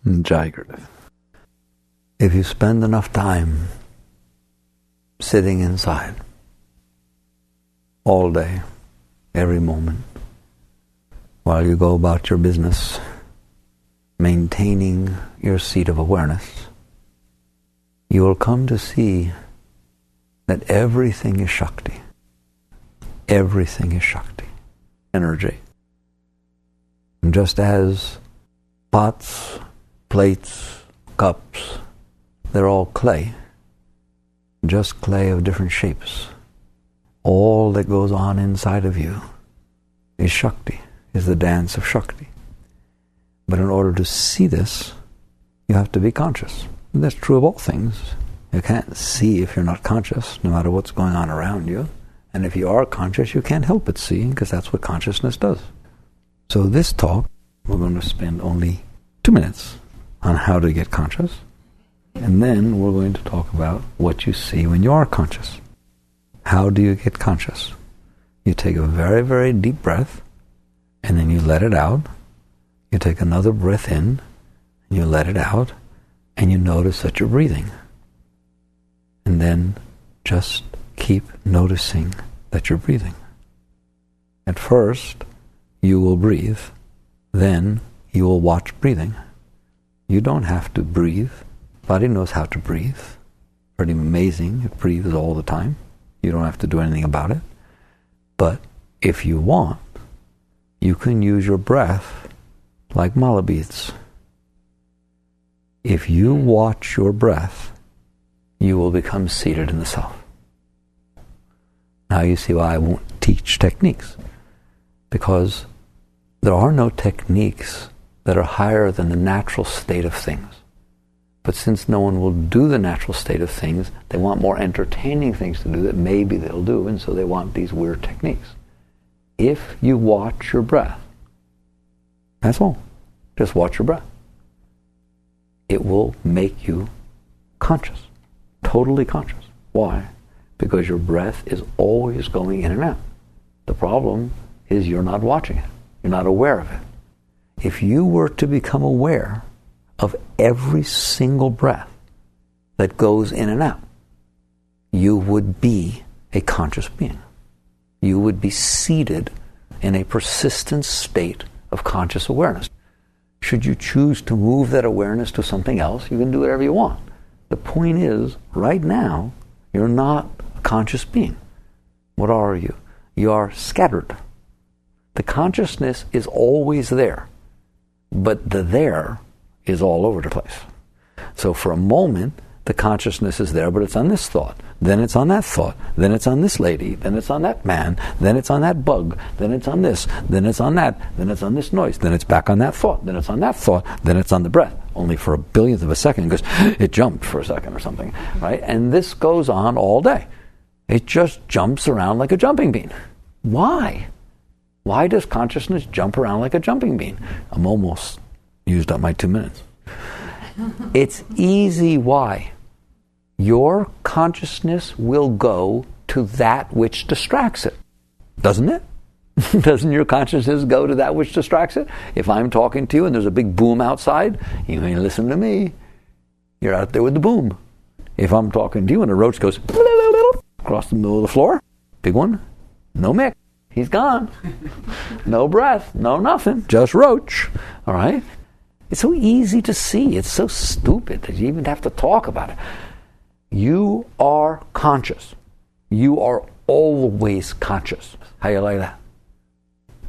Jai Gurudev. If you spend enough time sitting inside all day, every moment, while you go about your business, maintaining your seat of awareness, you will come to see that everything is shakti. Everything is shakti, energy. And just as pots, plates, cups, they're all clay, just clay of different shapes. All that goes on inside of you is shakti, is the dance of shakti. But in order to see this, you have to be conscious. And that's true of all things. You can't see if you're not conscious, no matter what's going on around you. And if you are conscious, you can't help but see, because that's what consciousness does. So this talk, we're going to spend only 2 minutes on how to get conscious. And then we're going to talk about what you see when you are conscious. How do you get conscious? You take a very, very deep breath, and then you let it out. You take another breath in, and you let it out, and you notice that you're breathing. And then just keep noticing that you're breathing. At first, you will breathe. Then you will watch breathing. You don't have to breathe. Body knows how to breathe. Pretty amazing. It breathes all the time. You don't have to do anything about it. But if you want, you can use your breath like mala beads. If you watch your breath, you will become seated in the self. Now you see why I won't teach techniques. Because there are no techniques that are higher than the natural state of things. But since no one will do the natural state of things, they want more entertaining things to do that maybe they'll do, and so they want these weird techniques. If you watch your breath, that's all. Just watch your breath. It will make you conscious, totally conscious. Why? Because your breath is always going in and out. The problem is you're not watching it. You're not aware of it. If you were to become aware of every single breath that goes in and out, you would be a conscious being. You would be seated in a persistent state of conscious awareness. Should you choose to move that awareness to something else, you can do whatever you want. The point is, right now, you're not a conscious being. What are you? You are scattered. The consciousness is always there, but the there is all over the place. So for a moment, the consciousness is there, but it's on this thought, then it's on that thought, then it's on this lady, then it's on that man, then it's on that bug, then it's on this, then it's on that, then it's on this noise, then it's back on that thought, then it's on that thought, then it's on the breath, only for a billionth of a second, because it jumped for a second or something, right? And this goes on all day. It just jumps around like a jumping bean. Why? Why does consciousness jump around like a jumping bean? I'm almost used up my 2 minutes. It's easy why. Your consciousness will go to that which distracts it. Doesn't it? Doesn't your consciousness go to that which distracts it? If I'm talking to you and there's a big boom outside, you may listen to me. You're out there with the boom. If I'm talking to you and a roach goes across the middle of the floor, big one, no Mick. He's gone. No breath, no nothing, just roach. All right? It's so easy to see. It's so stupid that you even have to talk about it. You are conscious. You are always conscious. How you like that?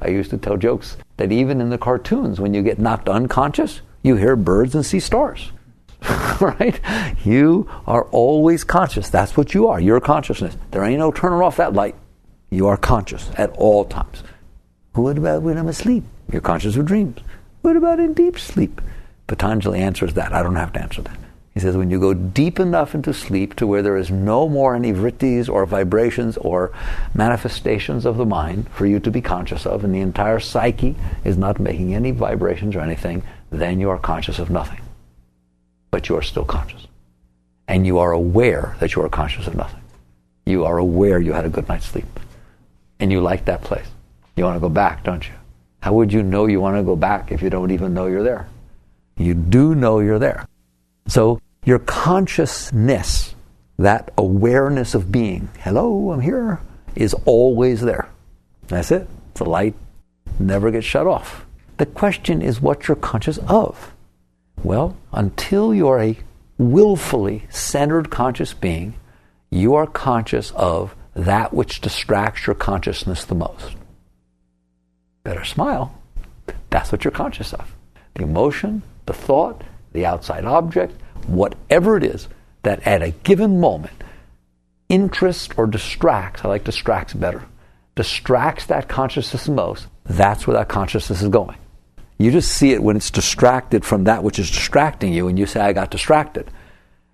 I used to tell jokes that even in the cartoons, when you get knocked unconscious, you hear birds and see stars. Right? You are always conscious. That's what you are. You're consciousness. There ain't no turning off that light. You are conscious at all times. What about when I'm asleep? You're conscious of dreams. What about in deep sleep? Patanjali answers that. I don't have to answer that. He says when you go deep enough into sleep to where there is no more any vrittis or vibrations or manifestations of the mind for you to be conscious of, and the entire psyche is not making any vibrations or anything, then you are conscious of nothing. But you are still conscious. And you are aware that you are conscious of nothing. You are aware you had a good night's sleep. And you like that place. You want to go back, don't you? How would you know you want to go back if you don't even know you're there? You do know you're there. So your consciousness, that awareness of being, hello, I'm here, is always there. That's it. The light never gets shut off. The question is what you're conscious of. Well, until you're a willfully centered conscious being, you are conscious of that which distracts your consciousness the most. Better smile. That's what you're conscious of. The emotion, the thought, the outside object, whatever it is that at a given moment interests or distracts, I like distracts better, distracts that consciousness the most, that's where that consciousness is going. You just see it when it's distracted from that which is distracting you, and you say, I got distracted.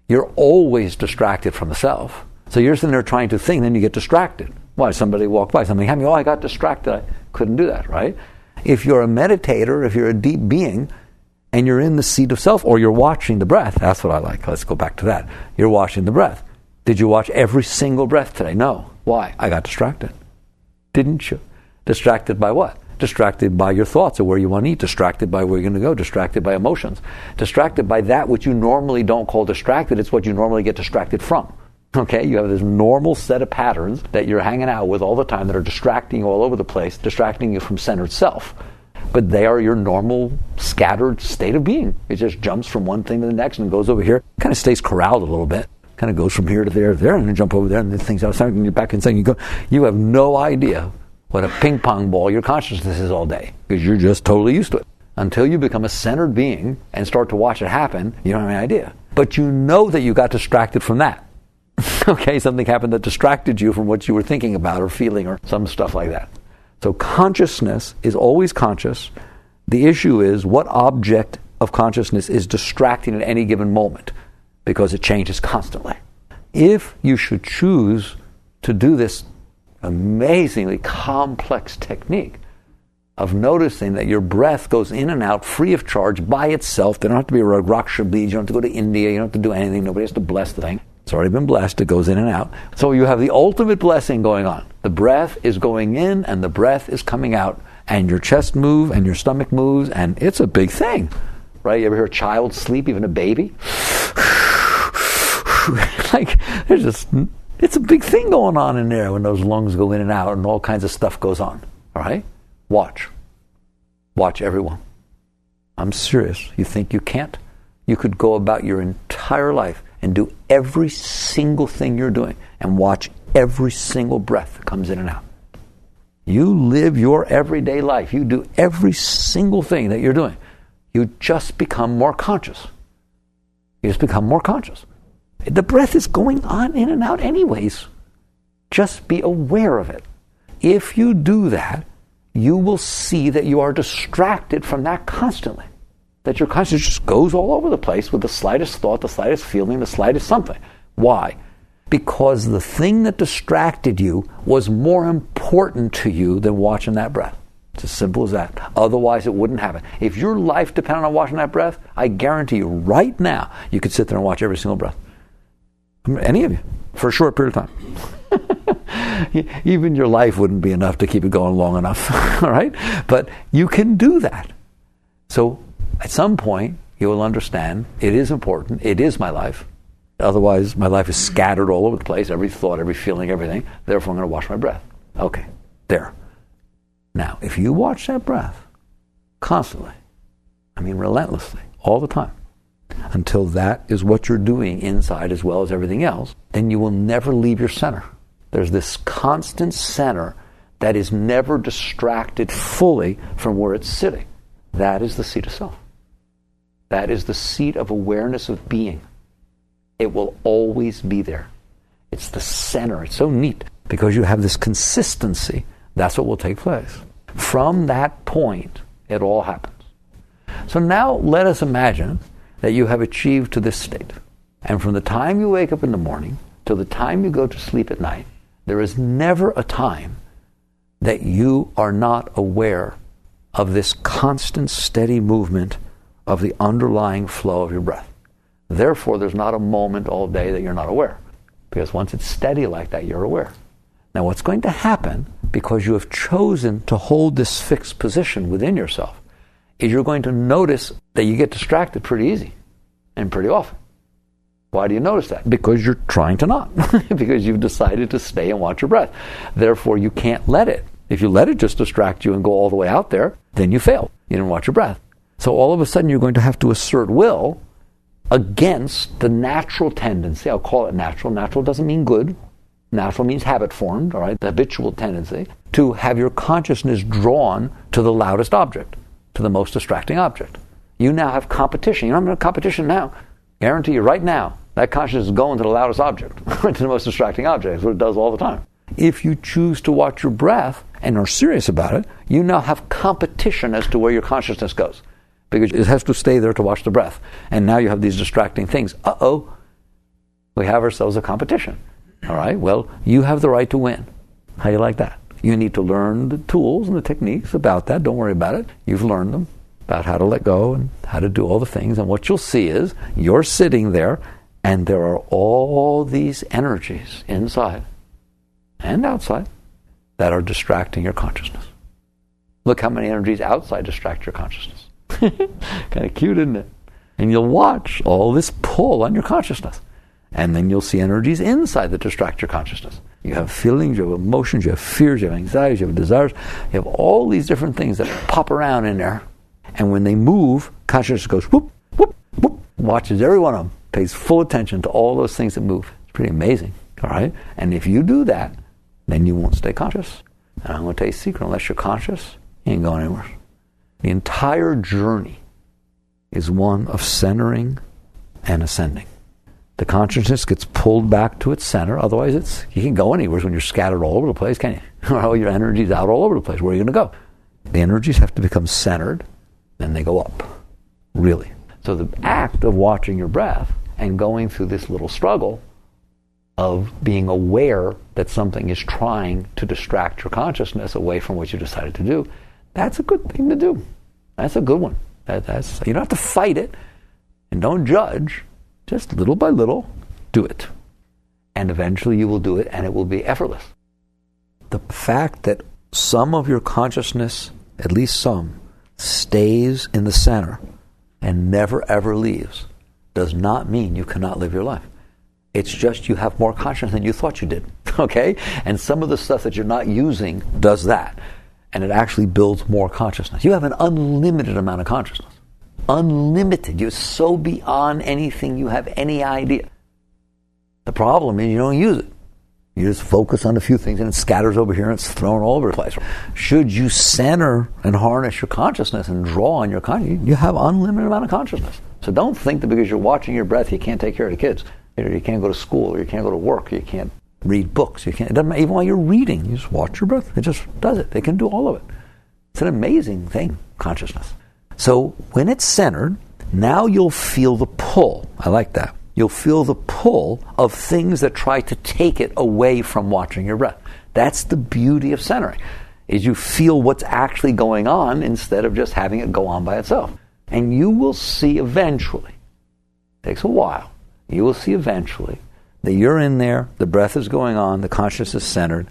You're always distracted from the self. So you're sitting there trying to think, then you get distracted. Why? Somebody walked by, something happened, I got distracted. I couldn't do that, right? If you're a meditator, if you're a deep being, and you're in the seat of self, or you're watching the breath, that's what I like. Let's go back to that. You're watching the breath. Did you watch every single breath today? No. Why? I got distracted. Didn't you? Distracted by what? Distracted by your thoughts of where you want to eat, distracted by where you're going to go, distracted by emotions, distracted by that which you normally don't call distracted. It's what you normally get distracted from. Okay, you have this normal set of patterns that you're hanging out with all the time that are distracting you all over the place, distracting you from centered self. But they are your normal scattered state of being. It just jumps from one thing to the next and goes over here, kind of stays corralled a little bit, kind of goes from here to there, and then jump over there, and then things outside, and you're back inside, and you go. You have no idea what a ping pong ball your consciousness is all day, because you're just totally used to it. Until you become a centered being and start to watch it happen, you don't have any idea. But you know that you got distracted from that. Okay, something happened that distracted you from what you were thinking about or feeling or some stuff like that. So consciousness is always conscious. The issue is what object of consciousness is distracting at any given moment, because it changes constantly. If you should choose to do this amazingly complex technique of noticing that your breath goes in and out free of charge by itself, there don't have to be a Raksha beads, you don't have to go to India, you don't have to do anything, nobody has to bless the thing. It's already been blessed, it goes in and out. So you have the ultimate blessing going on. The breath is going in and the breath is coming out, and your chest moves and your stomach moves, and it's a big thing, right? You ever hear a child sleep, even a baby? Like, it's a big thing going on in there when those lungs go in and out and all kinds of stuff goes on, all right? Watch everyone. I'm serious. You think you can't? You could go about your entire life and do every single thing you're doing and watch every single breath that comes in and out. You live your everyday life. You do every single thing that you're doing. You just become more conscious. You just become more conscious. The breath is going on in and out anyways. Just be aware of it. If you do that, you will see that you are distracted from that constantly. That your consciousness just goes all over the place with the slightest thought, the slightest feeling, the slightest something. Why? Because the thing that distracted you was more important to you than watching that breath. It's as simple as that. Otherwise, it wouldn't happen. If your life depended on watching that breath, I guarantee you right now, you could sit there and watch every single breath. Any of you, for a short period of time. Even your life wouldn't be enough to keep it going long enough, all right? But you can do that. So at some point, you will understand it is important. It is my life. Otherwise, my life is scattered all over the place, every thought, every feeling, everything. Therefore, I'm going to watch my breath. Okay, there. Now, if you watch that breath constantly, relentlessly, all the time, until that is what you're doing inside as well as everything else, then you will never leave your center. There's this constant center that is never distracted fully from where it's sitting. That is the seat of self. That is the seat of awareness of being. It will always be there. It's the center. It's so neat because you have this consistency. That's what will take place. From that point, it all happens. So now let us imagine that you have achieved to this state. And from the time you wake up in the morning till the time you go to sleep at night, there is never a time that you are not aware of this constant, steady movement of the underlying flow of your breath. Therefore, there's not a moment all day that you're not aware. Because once it's steady like that, you're aware. Now, what's going to happen, because you have chosen to hold this fixed position within yourself, is you're going to notice that you get distracted pretty easy and pretty often. Why do you notice that? Because you're trying to not. Because you've decided to stay and watch your breath. Therefore, you can't let it. If you let it just distract you and go all the way out there, then you fail. You didn't watch your breath. So all of a sudden, you're going to have to assert will against the natural tendency. I'll call it natural. Natural doesn't mean good. Natural means habit formed, all right? The habitual tendency to have your consciousness drawn to the loudest object, to the most distracting object. You now have competition. You don't have no competition now. Guarantee you right now, that consciousness is going to the loudest object, to the most distracting object. That's what it does all the time. If you choose to watch your breath and are serious about it, you now have competition as to where your consciousness goes. Because it has to stay there to watch the breath. And now you have these distracting things. Uh-oh, we have ourselves a competition. All right, well, you have the right to win. How do you like that? You need to learn the tools and the techniques about that. Don't worry about it. You've learned them, about how to let go and how to do all the things. And what you'll see is you're sitting there and there are all these energies inside and outside that are distracting your consciousness. Look how many energies outside distract your consciousness. Kind of cute, isn't it? And you'll watch all this pull on your consciousness. And then you'll see energies inside that distract your consciousness. You have feelings, you have emotions, you have fears, you have anxieties, you have desires. You have all these different things that pop around in there. And when they move, consciousness goes whoop, whoop, whoop, watches every one of them, pays full attention to all those things that move. It's pretty amazing, all right? And if you do that, then you won't stay conscious. And I'm going to tell you a secret, unless you're conscious, you ain't going anywhere. The entire journey is one of centering and ascending. The consciousness gets pulled back to its center, otherwise you can go anywhere when you're scattered all over the place, can't you? All your energy's out all over the place. Where are you going to go? The energies have to become centered, then they go up, really. So the act of watching your breath and going through this little struggle of being aware that something is trying to distract your consciousness away from what you decided to do, that's a good thing to do. That's a good one. That's you don't have to fight it, and don't judge. Just little by little, do it. And eventually you will do it, and it will be effortless. The fact that some of your consciousness, at least some, stays in the center and never ever leaves does not mean you cannot live your life. It's just you have more consciousness than you thought you did, okay? And some of the stuff that you're not using does that. And it actually builds more consciousness. You have an unlimited amount of consciousness. Unlimited. You're so beyond anything you have any idea. The problem is you don't use it. You just focus on a few things and it scatters over here and it's thrown all over the place. Should you center and harness your consciousness and draw on your consciousness, you have unlimited amount of consciousness. So don't think that because you're watching your breath you can't take care of the kids. You can't go to school, or you can't go to work, you can't read books. You can't. It doesn't matter, even while you're reading, you just watch your breath. It just does it. They can do all of it. It's an amazing thing, consciousness. So when it's centered, now you'll feel the pull. I like that. You'll feel the pull of things that try to take it away from watching your breath. That's the beauty of centering, is you feel what's actually going on instead of just having it go on by itself. And you will see eventually, it takes a while, you will see eventually that you're in there, the breath is going on, the consciousness is centered,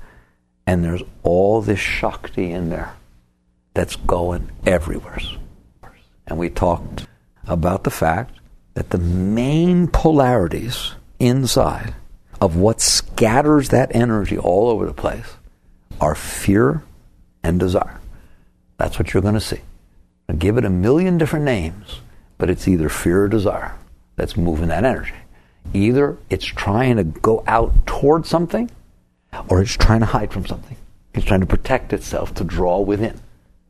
and there's all this shakti in there that's going everywhere. And we talked about the fact that the main polarities inside of what scatters that energy all over the place are fear and desire. That's what you're going to see. I'll give it a million different names, but it's either fear or desire that's moving that energy. Either it's trying to go out towards something, or it's trying to hide from something. It's trying to protect itself to draw within.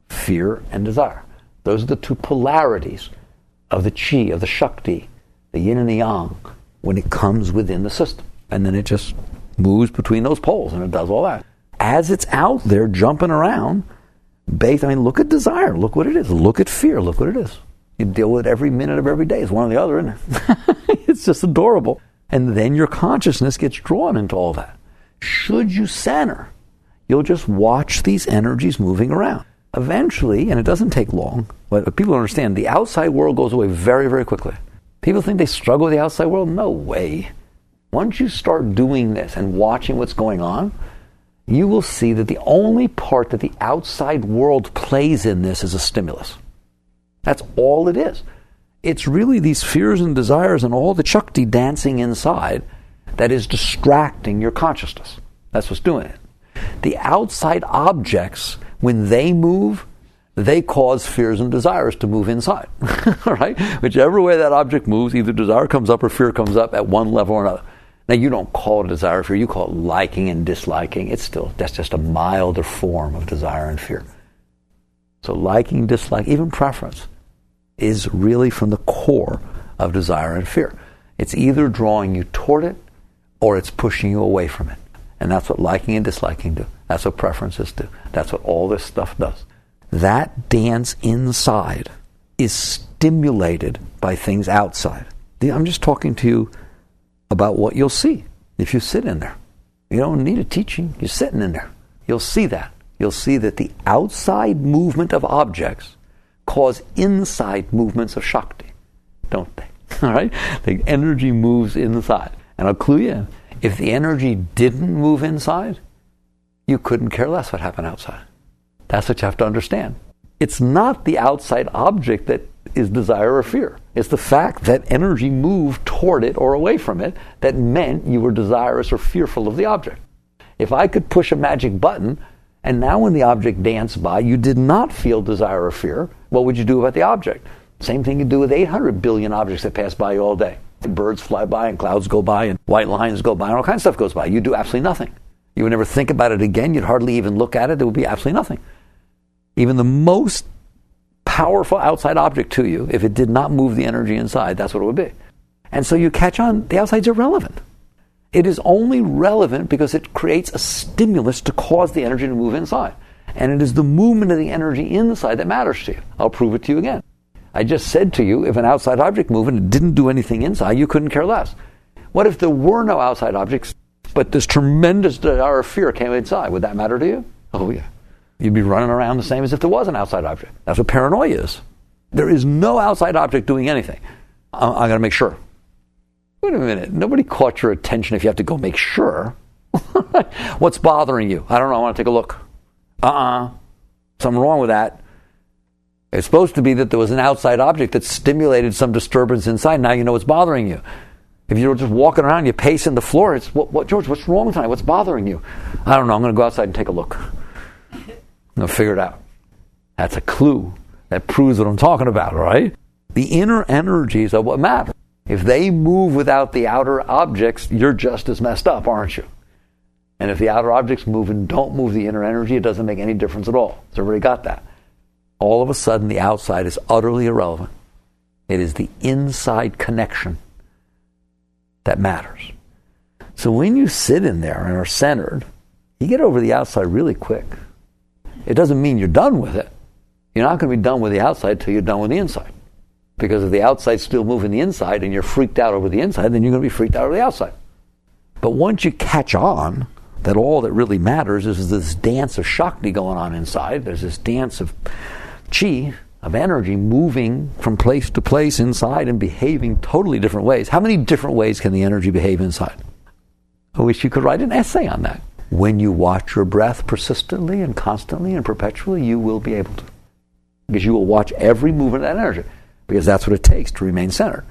Fear and desire. Those are the two polarities of the chi, of the shakti, the yin and the yang, when it comes within the system. And then it just moves between those poles, and it does all that. As it's out there jumping around, look at desire, look what it is. Look at fear, look what it is. You deal with it every minute of every day. It's one or the other, isn't it? It's just adorable. And then your consciousness gets drawn into all that. Should you center, you'll just watch these energies moving around. Eventually, and it doesn't take long, but people don't understand, the outside world goes away very, very quickly. People think they struggle with the outside world. No way. Once you start doing this and watching what's going on, you will see that the only part that the outside world plays in this is a stimulus. That's all it is. It's really these fears and desires and all the shakti dancing inside that is distracting your consciousness. That's what's doing it. The outside objects, when they move, they cause fears and desires to move inside. Right? Whichever way that object moves, either desire comes up or fear comes up at one level or another. Now, you don't call it desire or fear, you call it liking and disliking. That's just a milder form of desire and fear. So liking, dislike, even preference is really from the core of desire and fear. It's either drawing you toward it or it's pushing you away from it. And that's what liking and disliking do. That's what preferences do. That's what all this stuff does. That dance inside is stimulated by things outside. I'm just talking to you about what you'll see if you sit in there. You don't need a teaching. You're sitting in there. You'll see that. You'll see that the outside movement of objects cause inside movements of shakti, don't they? All right? The energy moves inside. And I'll clue you in. If the energy didn't move inside, you couldn't care less what happened outside. That's what you have to understand. It's not the outside object that is desire or fear. It's the fact that energy moved toward it or away from it that meant you were desirous or fearful of the object. If I could push a magic button, and now when the object danced by, you did not feel desire or fear, what would you do about the object? Same thing you do with 800 billion objects that pass by you all day. Birds fly by and clouds go by and white lines go by and all kinds of stuff goes by. You do absolutely nothing. You would never think about it again. You'd hardly even look at it. There would be absolutely nothing. Even the most powerful outside object to you, if it did not move the energy inside, that's what it would be. And so you catch on, the outside's irrelevant. It is only relevant because it creates a stimulus to cause the energy to move inside. And it is the movement of the energy inside that matters to you. I'll prove it to you again. I just said to you, if an outside object moved and it didn't do anything inside, you couldn't care less. What if there were no outside objects, but this tremendous desire of fear came inside? Would that matter to you? Oh, yeah. You'd be running around the same as if there was an outside object. That's what paranoia is. There is no outside object doing anything. I got to make sure. Wait a minute. Nobody caught your attention if you have to go make sure. What's bothering you? I don't know. I want to take a look. Something wrong with that. It's supposed to be that there was an outside object that stimulated some disturbance inside. Now you know what's bothering you. If you're just walking around, you pace in the floor, it's, what, George, what's wrong tonight? What's bothering you? I don't know. I'm going to go outside and take a look. I'm going to figure it out. That's a clue. That proves what I'm talking about, right? The inner energies are what matter. If they move without the outer objects, you're just as messed up, aren't you? And if the outer objects move and don't move the inner energy, it doesn't make any difference at all. So everybody got that. All of a sudden, the outside is utterly irrelevant. It is the inside connection that matters. So when you sit in there and are centered, you get over the outside really quick. It doesn't mean you're done with it. You're not going to be done with the outside till you're done with the inside. Because if the outside's still moving the inside and you're freaked out over the inside, then you're going to be freaked out over the outside. But once you catch on that all that really matters is this dance of shakti going on inside, there's this dance of chi, of energy moving from place to place inside and behaving totally different ways. How many different ways can the energy behave inside? I wish you could write an essay on that. When you watch your breath persistently and constantly and perpetually, you will be able to. Because you will watch every movement of that energy. Because that's what it takes to remain centered.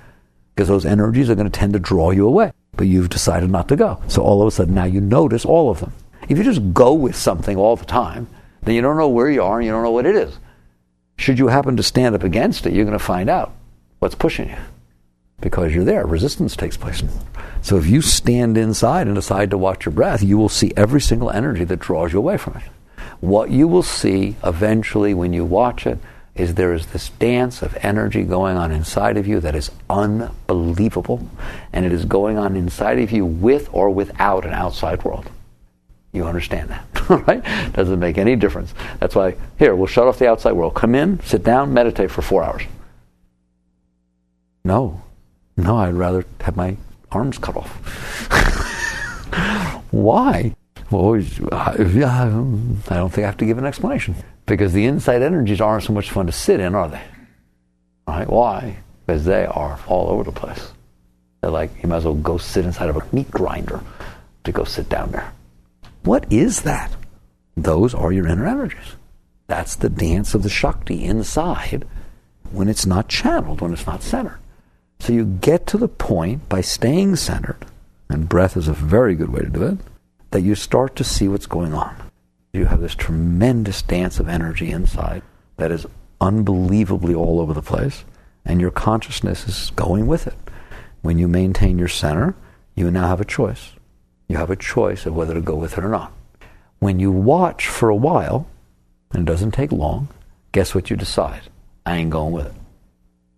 Because those energies are going to tend to draw you away. But you've decided not to go. So all of a sudden now you notice all of them. If you just go with something all the time, then you don't know where you are and you don't know what it is. Should you happen to stand up against it, you're going to find out what's pushing you. Because you're there. Resistance takes place. So if you stand inside and decide to watch your breath, you will see every single energy that draws you away from it. What you will see eventually when you watch it is there is this dance of energy going on inside of you that is unbelievable. And it is going on inside of you with or without an outside world. You understand that, right? Doesn't make any difference. That's why, here, we'll shut off the outside world. Come in, sit down, meditate for 4 hours. No, I'd rather have my arms cut off. Why? Well, I don't think I have to give an explanation. Because the inside energies aren't so much fun to sit in, are they? All right, why? Because they are all over the place. They're like, you might as well go sit inside of a meat grinder to go sit down there. What is that? Those are your inner energies. That's the dance of the shakti inside when it's not channeled, when it's not centered. So you get to the point by staying centered, and breath is a very good way to do it, that you start to see what's going on. You have this tremendous dance of energy inside that is unbelievably all over the place, and your consciousness is going with it. When you maintain your center, you now have a choice. You have a choice of whether to go with it or not. When you watch for a while, and it doesn't take long, guess what you decide? I ain't going with it.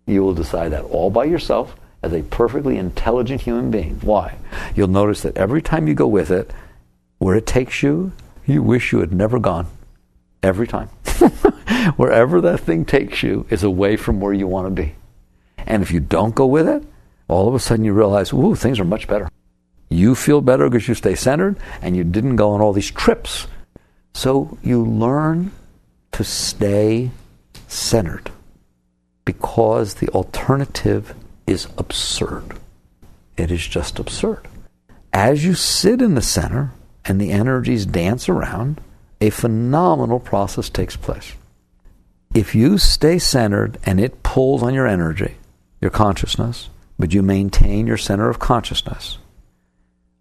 You will decide that all by yourself as a perfectly intelligent human being. Why? You'll notice that every time you go with it, where it takes you, you wish you had never gone. Every time. Wherever that thing takes you is away from where you want to be. And if you don't go with it, all of a sudden you realize, ooh, things are much better. You feel better because you stay centered and you didn't go on all these trips. So you learn to stay centered because the alternative is absurd. It is just absurd. As you sit in the center and the energies dance around, a phenomenal process takes place. If you stay centered and it pulls on your energy, your consciousness, but you maintain your center of consciousness,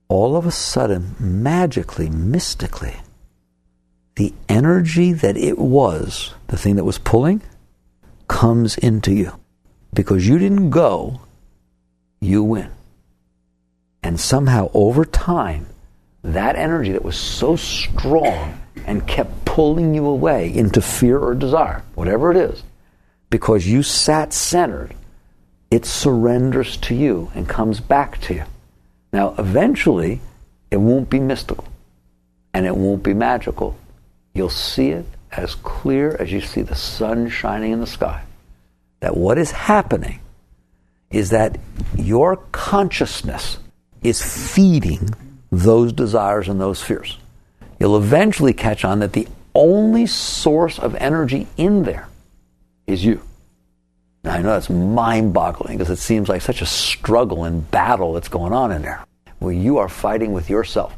all of a sudden, magically, mystically, the energy that it was, the thing that was pulling, comes into you. Because you didn't go, you win. And somehow, over time, that energy that was so strong and kept pulling you away into fear or desire, whatever it is, because you sat centered, it surrenders to you and comes back to you. Now, eventually, it won't be mystical and it won't be magical. You'll see it as clear as you see the sun shining in the sky. That what is happening is that your consciousness is feeding those desires and those fears. You'll eventually catch on that the only source of energy in there is you. Now, I know that's mind-boggling because it seems like such a struggle and battle that's going on in there, where you are fighting with yourself.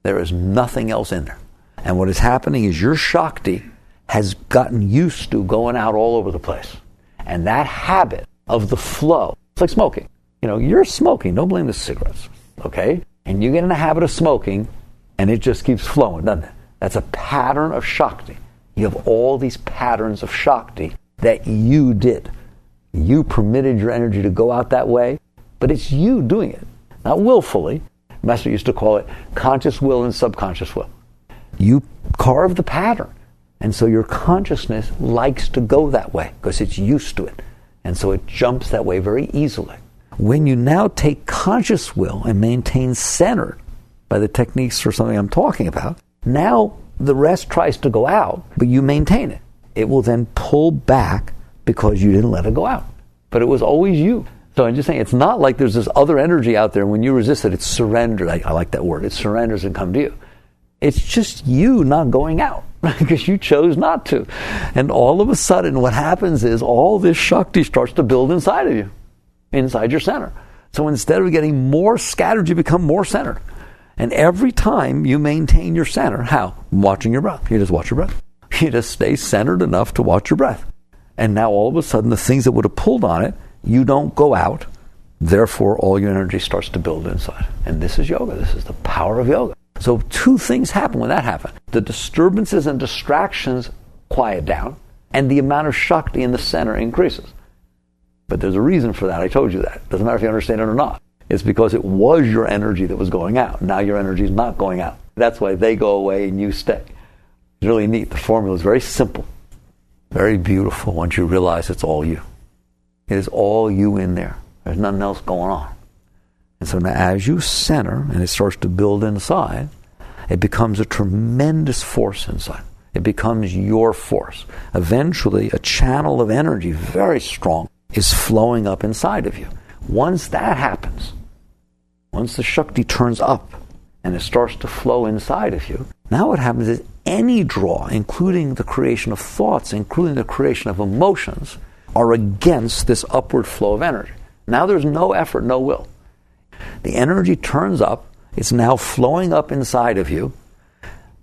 There is nothing else in there. And what is happening is your shakti has gotten used to going out all over the place. And that habit of the flow, it's like smoking. You know, you're smoking, don't blame the cigarettes, okay? And you get in the habit of smoking, and it just keeps flowing, doesn't it? That's a pattern of shakti. You have all these patterns of shakti that you did. You permitted your energy to go out that way, but it's you doing it, not willfully. Master used to call it conscious will and subconscious will. You carve the pattern, and so your consciousness likes to go that way because it's used to it, and so it jumps that way very easily. When you now take conscious will and maintain centered by the techniques or something I'm talking about, now the rest tries to go out, but you maintain it. It will then pull back because you didn't let it go out. But it was always you. So I'm just saying, it's not like there's this other energy out there. When you resist it, it's surrendered. I like that word. It surrenders and comes to you. It's just you not going out because you chose not to. And all of a sudden, what happens is all this shakti starts to build inside of you, inside your center. So instead of getting more scattered, you become more centered. And every time you maintain your center, how? Watching your breath. You just watch your breath. You just stay centered enough to watch your breath. And now all of a sudden, the things that would have pulled on it, you don't go out. Therefore, all your energy starts to build inside. And this is yoga. This is the power of yoga. So two things happen when that happens. The disturbances and distractions quiet down, and the amount of shakti in the center increases. But there's a reason for that. I told you that. Doesn't matter if you understand it or not. It's because it was your energy that was going out. Now your energy is not going out. That's why they go away and you stay. It's really neat. The formula is very simple. Very beautiful once you realize it's all you. It is all you in there. There's nothing else going on. And so now as you center and it starts to build inside, it becomes a tremendous force inside. It becomes your force. Eventually, a channel of energy, very strong, is flowing up inside of you. Once that happens, once the shakti turns up and it starts to flow inside of you, now what happens is any draw, including the creation of thoughts, including the creation of emotions, are against this upward flow of energy. Now there's no effort, no will. The energy turns up, it's now flowing up inside of you.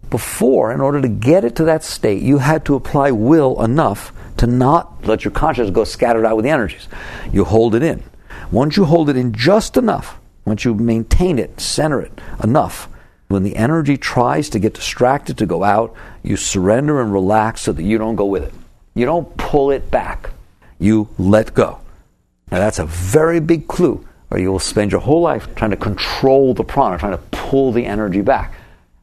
Before, in order to get it to that state, you had to apply will enough to to not let your consciousness go scattered out with the energies. You hold it in. Once you hold it in just enough, once you maintain it, center it enough, when the energy tries to get distracted to go out, you surrender and relax so that you don't go with it. You don't pull it back. You let go. Now that's a very big clue, or you will spend your whole life trying to control the prana, trying to pull the energy back.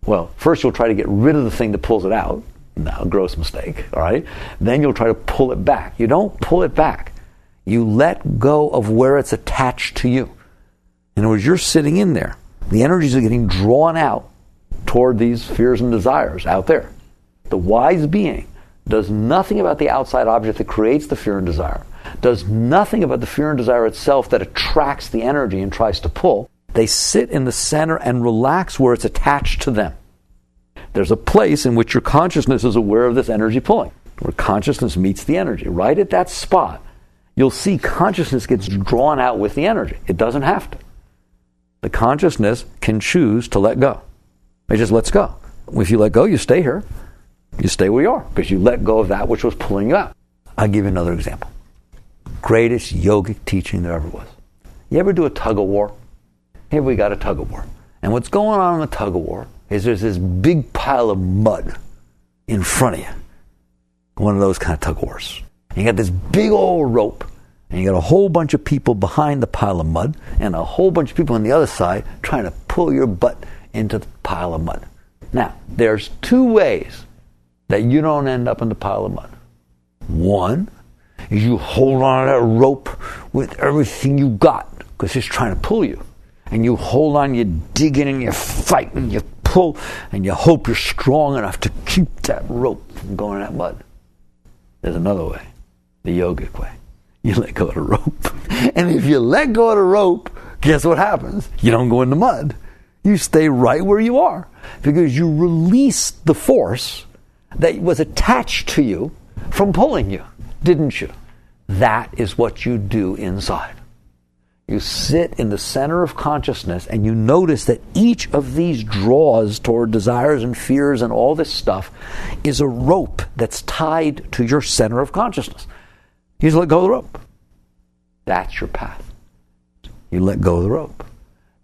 Well, first you'll try to get rid of the thing that pulls it out. Now, gross mistake, all right? Then you'll try to pull it back. You don't pull it back. You let go of where it's attached to you. In other words, you're sitting in there. The energies are getting drawn out toward these fears and desires out there. The wise being does nothing about the outside object that creates the fear and desire, does nothing about the fear and desire itself that attracts the energy and tries to pull. They sit in the center and relax where it's attached to them. There's a place in which your consciousness is aware of this energy pulling, where consciousness meets the energy. Right at that spot, you'll see consciousness gets drawn out with the energy. It doesn't have to. The consciousness can choose to let go. It just lets go. If you let go, you stay here. You stay where you are because you let go of that which was pulling you out. I'll give you another example. Greatest yogic teaching there ever was. You ever do a tug of war? Here we got a tug of war. And what's going on in the tug of war is there's this big pile of mud in front of you. One of those kind of tug of wars. And you got this big old rope. And you got a whole bunch of people behind the pile of mud and a whole bunch of people on the other side trying to pull your butt into the pile of mud. Now, there's two ways that you don't end up in the pile of mud. One is you hold on to that rope with everything you got because it's trying to pull you. And you hold on, you dig in and you fight and you pull and you hope you're strong enough to keep that rope from going in that mud. There's another way, the yogic way. You let go of the rope. And if you let go of the rope, guess what happens? You don't go in the mud. You stay right where you are because you release the force that was attached to you from pulling you, didn't you? That is what you do inside. You sit in the center of consciousness and you notice that each of these draws toward desires and fears and all this stuff is a rope that's tied to your center of consciousness. You just let go of the rope. That's your path. You let go of the rope.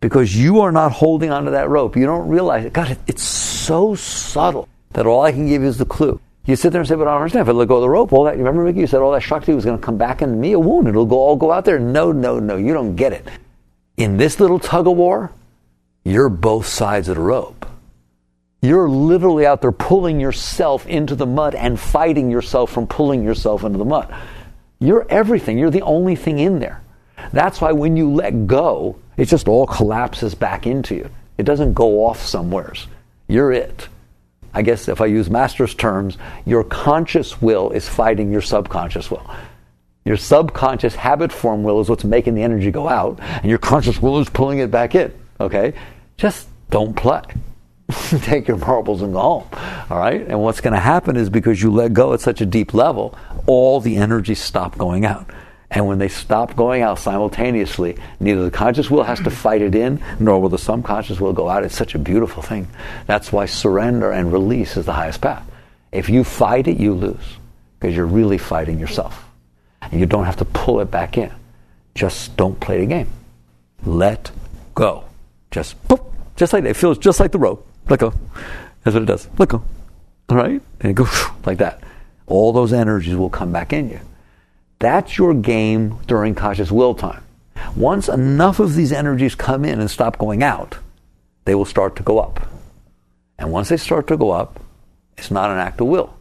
Because you are not holding onto that rope. You don't realize it. God, it's so subtle that all I can give you is the clue. You sit there and say, but I don't understand. If I let go of the rope, all that, you remember, Mickey, you said all that shakti was going to come back into me, a wound. It'll all go out there. No, you don't get it. In this little tug of war, you're both sides of the rope. You're literally out there pulling yourself into the mud and fighting yourself from pulling yourself into the mud. You're everything. You're the only thing in there. That's why when you let go, it just all collapses back into you. It doesn't go off somewheres. You're it. I guess if I use master's terms, your conscious will is fighting your subconscious will. Your subconscious habit form will is what's making the energy go out, and your conscious will is pulling it back in. Okay? Just don't play. Take your marbles and go home. All right? And what's going to happen is because you let go at such a deep level, all the energies stop going out. And when they stop going out simultaneously, neither the conscious will has to fight it in, nor will the subconscious will go out. It's such a beautiful thing. That's why surrender and release is the highest path. If you fight it, you lose, because you're really fighting yourself. And you don't have to pull it back in. Just don't play the game. Let go. Just poof, just like that. It feels just like the rope. Let go. That's what it does. Let go. All right? And it goes like that. All those energies will come back in you. That's your game during conscious will time. Once enough of these energies come in and stop going out, they will start to go up. And once they start to go up, it's not an act of will.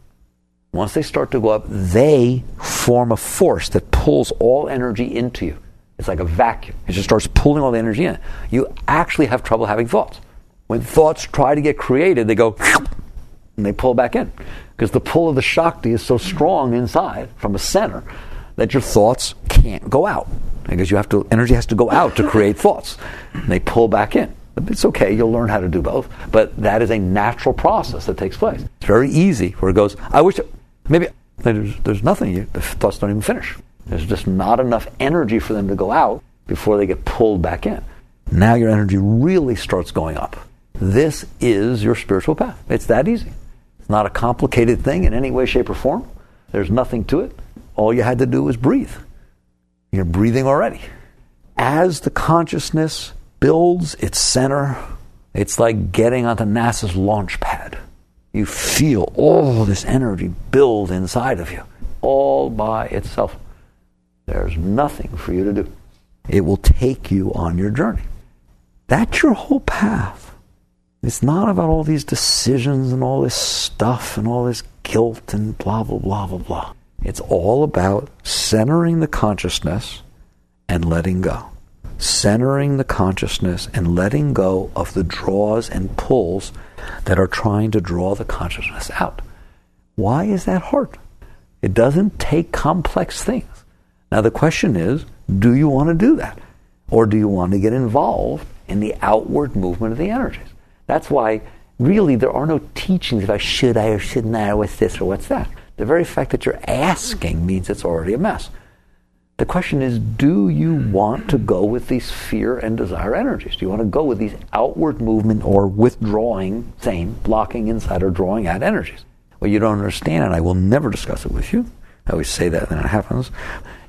Once they start to go up, they form a force that pulls all energy into you. It's like a vacuum. It just starts pulling all the energy in. You actually have trouble having thoughts. When thoughts try to get created, they go and they pull back in. Because the pull of the shakti is so strong inside from a center that your thoughts can't go out. Because energy has to go out to create thoughts. And they pull back in. It's okay, you'll learn how to do both. But that is a natural process that takes place. It's very easy where it goes, there's nothing, the thoughts don't even finish. There's just not enough energy for them to go out before they get pulled back in. Now your energy really starts going up. This is your spiritual path. It's that easy. It's not a complicated thing in any way, shape, or form. There's nothing to it. all you had to do was breathe. You're breathing already. As the consciousness builds its center, it's like getting onto NASA's launch pad. You feel all this energy build inside of you, all by itself. There's nothing for you to do. It will take you on your journey. That's your whole path. It's not about all these decisions and all this stuff and all this guilt and blah, blah, blah, blah, blah. It's all about centering the consciousness and letting go. Centering the consciousness and letting go of the draws and pulls that are trying to draw the consciousness out. Why is that hard? It doesn't take complex things. Now the question is, do you want to do that? Or do you want to get involved in the outward movement of the energies? That's why really there are no teachings about should I or shouldn't I, or what's this or what's that. The very fact that you're asking means it's already a mess. The question is, do you want to go with these fear and desire energies? Do you want to go with these outward movement or withdrawing, blocking inside or drawing out energies? What you don't understand, and I will never discuss it with you, I always say that and then it happens,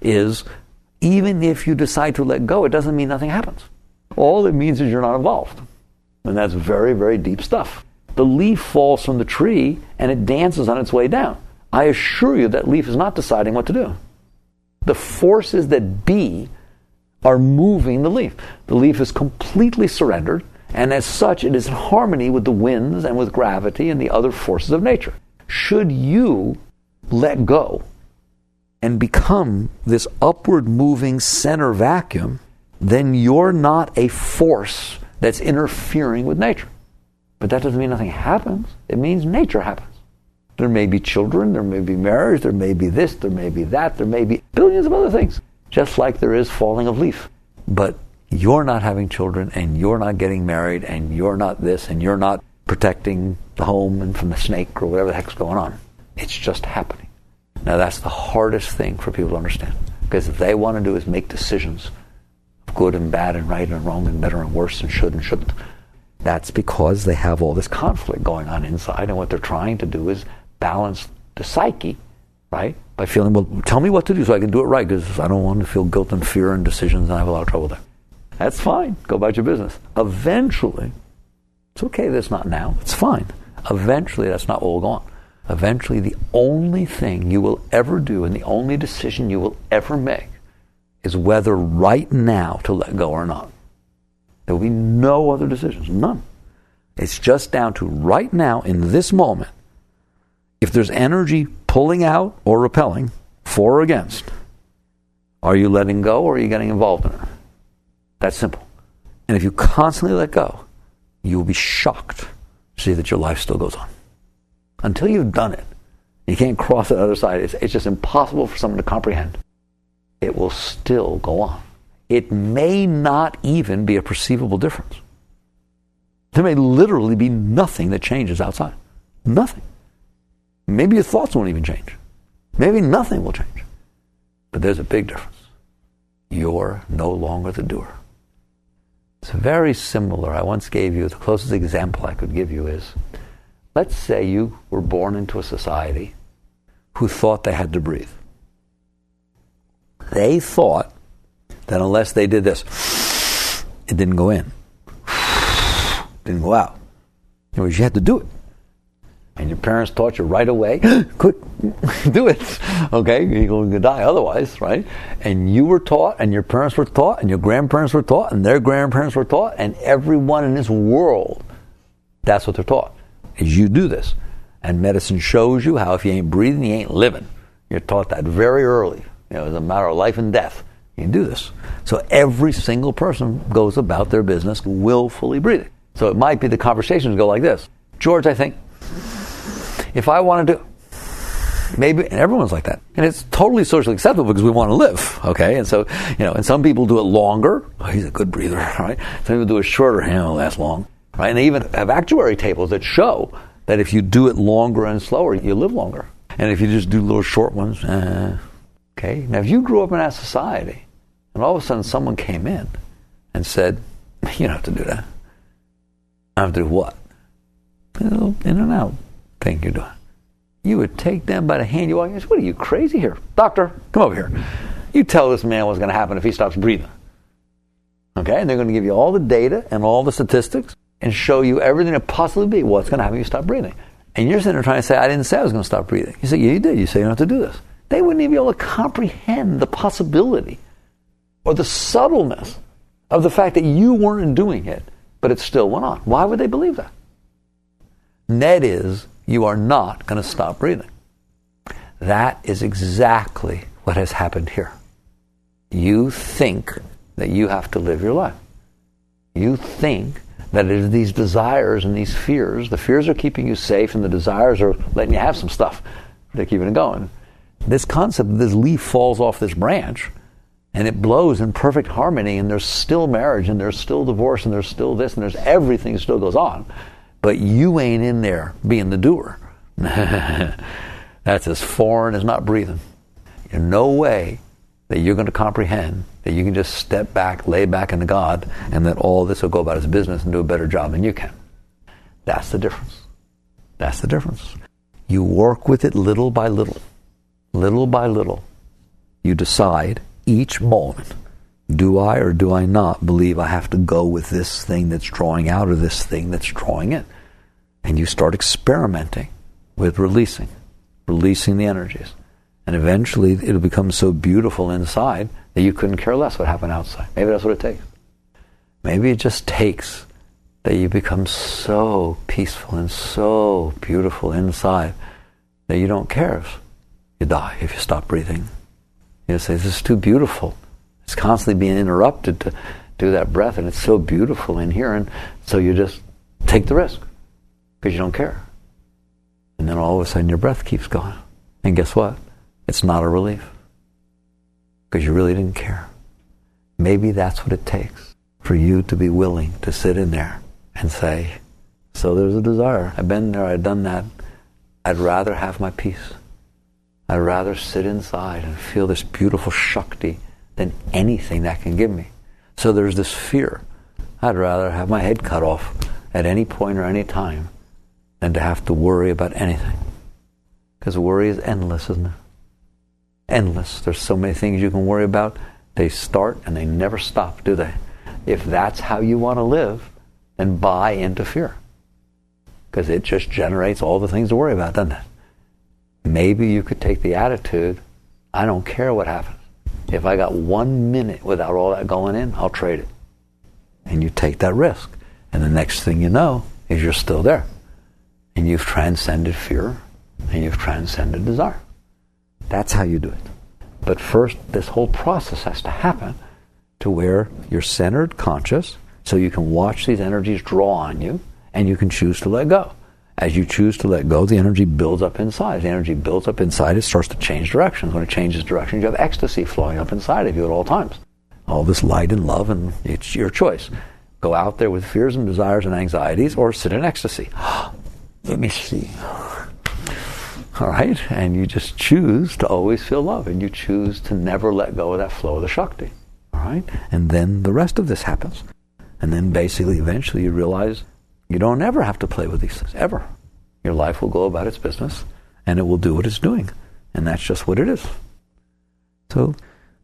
is even if you decide to let go, it doesn't mean nothing happens. All it means is you're not involved. And that's very, very deep stuff. The leaf falls from the tree and it dances on its way down. I assure you that leaf is not deciding what to do. The forces that be are moving the leaf. The leaf is completely surrendered, and as such it is in harmony with the winds and with gravity and the other forces of nature. Should you let go and become this upward moving center vacuum, then you're not a force that's interfering with nature. But that doesn't mean nothing happens. It means nature happens. There may be children, there may be marriage, there may be this, there may be that, there may be billions of other things, just like there is falling of leaf. But you're not having children, and you're not getting married, and you're not this, and you're not protecting the home and from the snake or whatever the heck's going on. It's just happening. Now that's the hardest thing for people to understand, because if they want to do is make decisions of good and bad and right and wrong and better and worse and should and shouldn't, that's because they have all this conflict going on inside, and what they're trying to do is balance the psyche, right? By feeling, well, tell me what to do so I can do it right, because I don't want to feel guilt and fear and decisions, and I have a lot of trouble there. That's fine. Go about your business. Eventually, it's okay that it's not now. It's fine. Eventually, that's not what will go on. Eventually, the only thing you will ever do and the only decision you will ever make is whether right now to let go or not. There will be no other decisions. None. It's just down to right now, in this moment, if there's energy pulling out or repelling, for or against, are you letting go or are you getting involved in it? That's simple. And if you constantly let go, you will be shocked to see that your life still goes on. Until you've done it, you can't cross the other side. It's just impossible for someone to comprehend. It will still go on. It may not even be a perceivable difference. There may literally be nothing that changes outside. Nothing. Maybe your thoughts won't even change. Maybe nothing will change. But there's a big difference. You're no longer the doer. It's very similar. I once gave you, the closest example I could give you is, let's say you were born into a society who thought they had to breathe. They thought that unless they did this, it didn't go in. Didn't go out. In other words, you had to do it. And your parents taught you right away, quick, do it. Okay, you're going to die otherwise, right? And you were taught, and your parents were taught, and your grandparents were taught, and their grandparents were taught, and everyone in this world, that's what they're taught, is you do this. And medicine shows you how if you ain't breathing, you ain't living. You're taught that very early. It's a matter of life and death. You can do this. So every single person goes about their business willfully breathing. So it might be the conversations go like this. George, I think, if I want to do, maybe, and everyone's like that. And it's totally socially acceptable because we want to live, okay? And so, and some people do it longer. Oh, he's a good breather, right? Some people do it shorter, he'll last long, right? And they even have actuary tables that show that if you do it longer and slower, you live longer. And if you just do little short ones, okay? Now, if you grew up in that society, and all of a sudden someone came in and said, you don't have to do that. I have to do what? In and out thing you're doing. you would take them by the hand. You walk in, what are you, crazy? Here, doctor, come over here. You tell this man what's going to happen if he stops breathing. Okay, and they're going to give you all the data and all the statistics and show you everything that possibly be what's going to happen if you stop breathing. And you're sitting there trying to say, I didn't say I was going to stop breathing. You say, yeah, you did. You say you don't have to do this. They wouldn't even be able to comprehend the possibility or the subtleness of the fact that you weren't doing it, but it still went on. Why would they believe that? Net is, you are not going to stop breathing. That is exactly what has happened here. You think that you have to live your life. You think that it is these desires and these fears. The fears are keeping you safe and the desires are letting you have some stuff. They're keeping it going. This concept that this leaf falls off this branch and it blows in perfect harmony and there's still marriage and there's still divorce and there's still this and there's everything that still goes on. But you ain't in there being the doer. That's as foreign as not breathing. There's no way that you're going to comprehend that you can just step back, lay back into God, and that all this will go about its business and do a better job than you can. That's the difference. That's the difference. You work with it little by little. Little by little. You decide each moment, do I or do I not believe I have to go with this thing that's drawing out or this thing that's drawing in? And you start experimenting with releasing the energies. And eventually it'll become so beautiful inside that you couldn't care less what happened outside. Maybe that's what it takes. Maybe it just takes that you become so peaceful and so beautiful inside that you don't care if you die, if you stop breathing. You say, this is too beautiful. It's constantly being interrupted to do that breath, and it's so beautiful in here, and so you just take the risk because you don't care. And then all of a sudden your breath keeps going. And guess what? It's not a relief because you really didn't care. Maybe that's what it takes for you to be willing to sit in there and say, so there's a desire. I've been there, I've done that. I'd rather have my peace. I'd rather sit inside and feel this beautiful shakti than anything that can give me. So there's this fear. I'd rather have my head cut off at any point or any time than to have to worry about anything. Because worry is endless, isn't it? Endless. There's so many things you can worry about. They start and they never stop, do they? If that's how you want to live, then buy into fear. Because it just generates all the things to worry about, doesn't it? Maybe you could take the attitude, I don't care what happens. If I got 1 minute without all that going in, I'll trade it. And you take that risk. And the next thing you know is you're still there. And you've transcended fear and you've transcended desire. That's how you do it. But first, this whole process has to happen to where you're centered, conscious, so you can watch these energies draw on you, and you can choose to let go. As you choose to let go, the energy builds up inside. As the energy builds up inside, it starts to change directions. When it changes directions, you have ecstasy flowing up inside of you at all times. All this light and love, and it's your choice. Go out there with fears and desires and anxieties, or sit in ecstasy. Let me see. All right? And you just choose to always feel love, and you choose to never let go of that flow of the shakti. All right? And then the rest of this happens. And then basically, eventually, you realize you don't ever have to play with these things, ever. Your life will go about its business, and it will do what it's doing. And that's just what it is. So,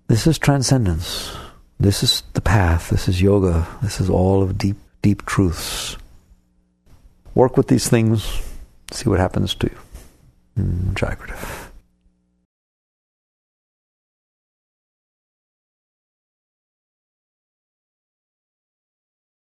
this is transcendence. This is the path. This is yoga. This is all of deep, deep truths. Work with these things. See what happens to you. Jagrata.